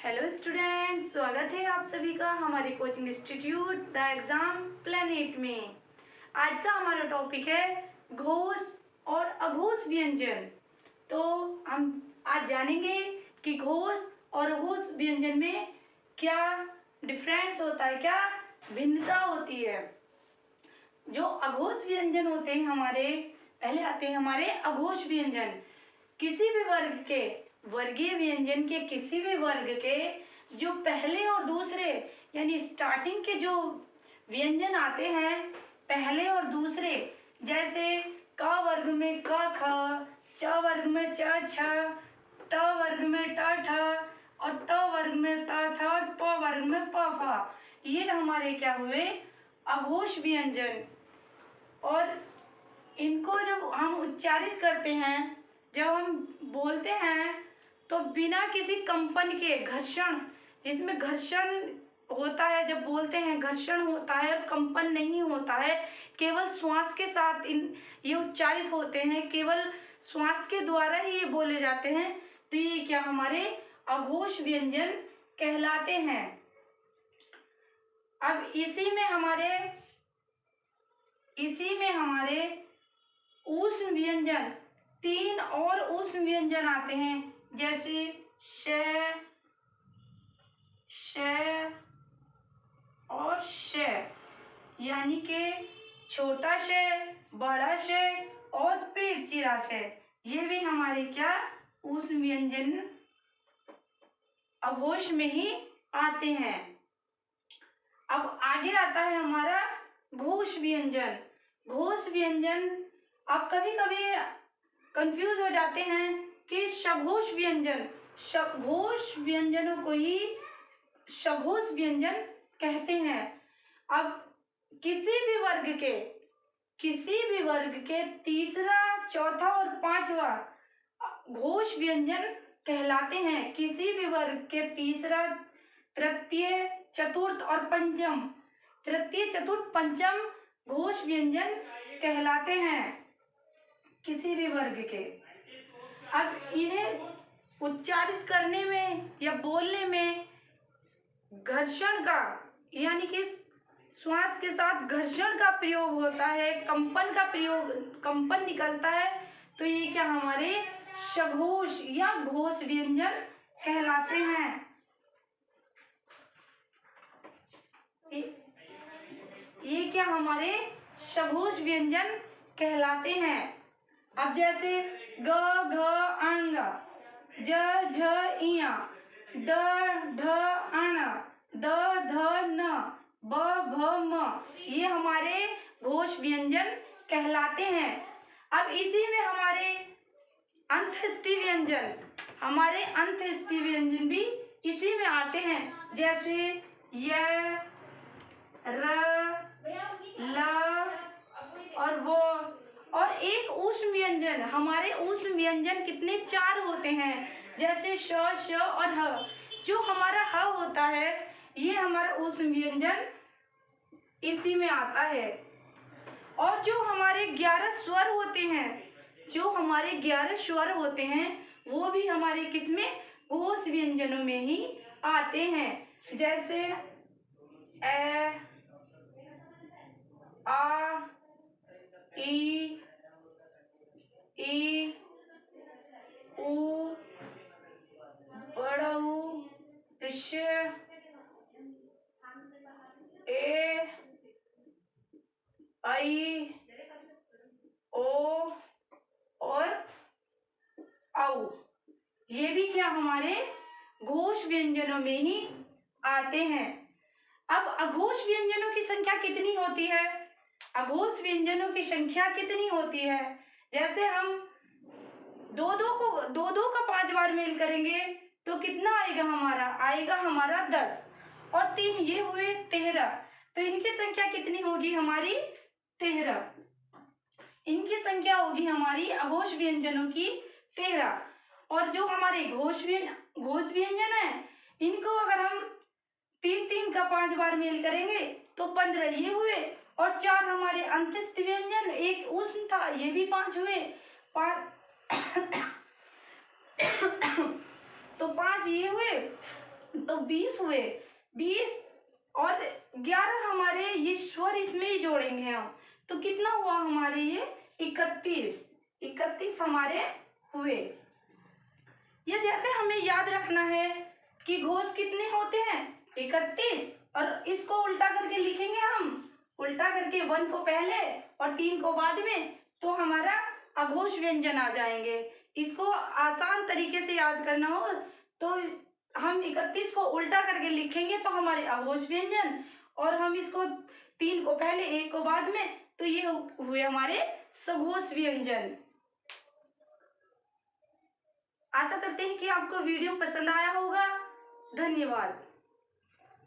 Hello students, स्वागत है आप सभी का हमारे coaching institute the exam planet में। आज का हमारा टॉपिक है घोष और अघोष व्यंजन। तो हम आज जानेंगे कि घोष और अघोष व्यंजन में क्या डिफरेंस होता है, क्या भिन्नता होती है। जो अघोष व्यंजन होते हैं हमारे, पहले आते हैं हमारे अघोष व्यंजन। किसी भी वर्ग के, वर्गीय व्यंजन के किसी भी वर्ग के जो पहले और दूसरे यानी स्टार्टिंग के जो व्यंजन आते हैं, पहले और दूसरे, जैसे क वर्ग में क ख, च वर्ग में च छ, ट वर्ग में ट ठ और त वर्ग में त थ और प वर्ग में प फ, ये हमारे क्या हुए अघोष व्यंजन। और इनको जब हम उच्चारित करते हैं, जब हम बोलते हैं, तो बिना किसी कंपन के, घर्षण, जिसमें घर्षण होता है, जब बोलते हैं घर्षण होता है और कंपन नहीं होता है, केवल श्वास के साथ ये उच्चारित होते हैं, केवल श्वास के द्वारा ही ये बोले जाते हैं। तो ये क्या हमारे अघोष व्यंजन कहलाते हैं। अब इसी में हमारे ऊष्म व्यंजन, तीन और ऊष्म व्यंजन आते हैं, जैसे श, श और श, यानी कि छोटा श, बड़ा श और पेट चिरा श, ये भी हमारे क्या ऊष्म व्यंजन अघोष में ही आते हैं। अब आगे आता है हमारा घोष व्यंजन। घोष व्यंजन, आप कभी कभी कंफ्यूज हो जाते हैं कि सघोष व्यंजन, घोष व्यंजनों को ही सघोष व्यंजन कहते हैं। अब किसी भी वर्ग के तीसरा, चौथा और पांचवा घोष व्यंजन कहलाते हैं। किसी भी वर्ग के तीसरा, तृतीय, चतुर्थ और पंचम घोष व्यंजन कहलाते हैं किसी भी वर्ग के। अब इन्हें उच्चारित करने में या बोलने में घर्षण का, यानी कि श्वास के साथ घर्षण का प्रयोग होता है, कंपन निकलता है, तो ये क्या हमारे सघोष या घोष व्यंजन कहलाते हैं। ये क्या हमारे सघोष व्यंजन कहलाते हैं। अब जैसे ग घ अंग, ज झ इया, ड ढ अण, द ध न, ब भ म, ये हमारे घोष व्यंजन कहलाते हैं। अब इसी में हमारे अंतःस्थी व्यंजन भी इसी में आते हैं, जैसे य, र, ल और वो। और एक ऊष्म व्यंजन, हमारे ऊष्म व्यंजन कितने, चार होते हैं, जैसे श, श और ह। जो हमारा ह होता है, ये हमारा ऊष्म व्यंजन इसी में आता है। और जो हमारे 11 स्वर होते हैं, वो भी हमारे किसमें, घोष व्यंजनों में ही आते हैं, जैसे ए, आ, ई, उ, बड़ा ऊ, ऋष, ए, आई, ओ और औ। ये भी क्या हमारे घोष व्यंजनों में ही आते हैं। अब अघोष व्यंजनों की संख्या कितनी होती है? अघोष व्यंजनों की संख्या कितनी होती है? जैसे हम दो का 5 बार मेल करेंगे तो कितना आएगा हमारा 10 और 3 ये हुए 13। तो इनकी संख्या कितनी होगी हमारी? 13। इनकी संख्या होगी हमारी अघोष व्यंजनों की 13। और जो हमारे घोष व्यंजन है, इनको अगर हम 3 का 5 बार मेल करेंगे तो 15 ये हुए, और 4 हमारे अंतःस्थ व्यंजन, एक ऊष्म था, ये भी 5 हुए, तो 5 ये हुए, तो 20 हुए, 20 और 11 हमारे ये स्वर इसमें ही जोड़ेंगे हम, तो कितना हुआ हमारे ये 31 हमारे हुए। ये जैसे हमें याद रखना है कि घोष कितने होते हैं 31, और इसको उल्टा करके लिखेंगे हम, उल्टा करके 1 को पहले और 3 को बाद में, तो हमारा अघोष व्यंजन आ जाएंगे। इसको आसान तरीके से याद करना हो तो हम 31 को उल्टा करके लिखेंगे तो हमारे अघोष व्यंजन, और हम इसको 3 को पहले 1 को बाद में, तो ये हुए हमारे सघोष व्यंजन। आशा करते हैं कि आपको वीडियो पसंद आया होगा। धन्यवाद।